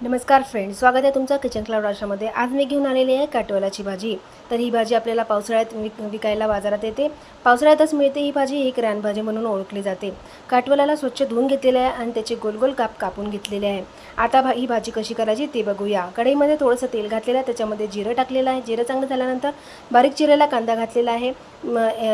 नमस्कार फ्रेंड्स, स्वागत आहे तुमचं किचन क्लाउड आश्रममध्ये। आज मी घेऊन आलेली आहे काटवलाची भाजी। तर ही भाजी आपल्याला पावसाळ्यात विकायला बाजारात येते। पावसाळ्यातच मिळते ही भाजी। एक रानभाजी म्हणून ओळखली जाते। काटवलाला स्वच्छ धुवून घेतलेले आहे आणि त्याचे गोल गोल काप कापून घेतलेले आहे। आता ही भाजी कशी करायची ते बघूया। कढईमध्ये थोडंसं तेल घातलेलं आहे, त्याच्यामध्ये जिरं टाकलेलं आहे। जिरं चांगलं झाल्यानंतर बारीक चिरलेला कांदा घातलेला आहे।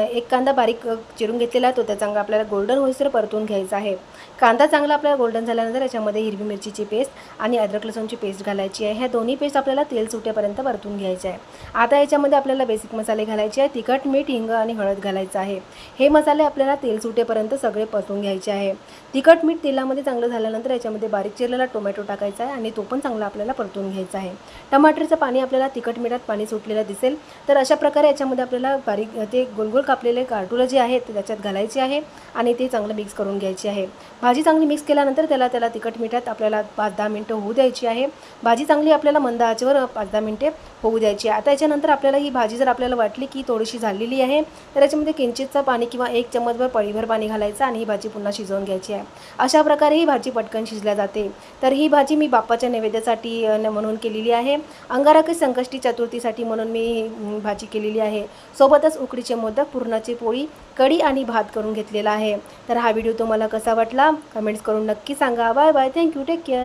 एक कांदा बारीक चिरून घेतलेला आहे, तो त्या चांगला आपल्याला गोल्डन होईसर परतून घ्यायचा आहे। कांदा चांगला आपल्याला गोल्डन झाल्यानंतर याच्यामध्ये हिरवी मिरचीची पेस्ट आणि अद्रक लसूणची पेस्ट घालायची आहे। ह्या दोन्ही पेस्ट आपल्याला तेल सुटेपर्यंत परतून घ्यायचे आहे। आता याच्यामध्ये आपल्याला बेसिक मसाले घालायचे आहे। तिखट, मीठ, हिंग आणि हळद घालायचं आहे। हे मसाले आपल्याला तेल सुटेपर्यंत सगळे परतून घ्यायचे आहे। तिखट मीठ तेलामध्ये चांगलं झाल्यानंतर याच्यामध्ये बारीक चिरलेला टोमॅटो टाकायचा आहे आणि तो पण चांगला आपल्याला परतून घ्यायचा आहे। टमाटरचं पाणी आपल्याला तिखट मिठात पाणी सुटलेलं दिसेल, तर अशा प्रकारे याच्यामध्ये आपल्याला बारीक ते गोलगोल कापलेले कारटुलं जे आहेत ते त्याच्यात घालायचे आहे आणि ते चांगलं मिक्स करून घ्यायचे आहे। भाजी चांगली मिक्स केल्यानंतर त्याला तिखट मिठात आपल्याला 5-10 मिनिटं होऊ द्यायची आहे। भाजी चांगली आपल्याला मंद आचेवर 5-10 मिनिटे होऊ द्यायची आहे। आता याच्यानंतर आपल्याला ही भाजी जर आपल्याला वाटली की थोडीशी झालेली आहे, तर याच्यामध्ये किंचितचं पाणी किंवा 1 चमचभर पळीभर पाणी घालायचं आणि ही भाजी पुन्हा शिजवून घ्यायची आहे। अशा प्रकारे ही भाजी पटकन शिजल्या जाते। तर ही भाजी मी बाप्पाच्या नैवेद्यासाठी म्हणून केलेली आहे। अंगारकी संकष्टी चतुर्थीसाठी म्हणून मी ही भाजी केलेली आहे। सोबतच उकडीचे मोदक, पुरणाची पोळी, कढी आणि भात करून घेतलेला आहे। तर हा व्हिडिओ तुम्हाला कसा वाटला कमेंट्स करून नक्की सांगा। Bye bye, thank you, take care.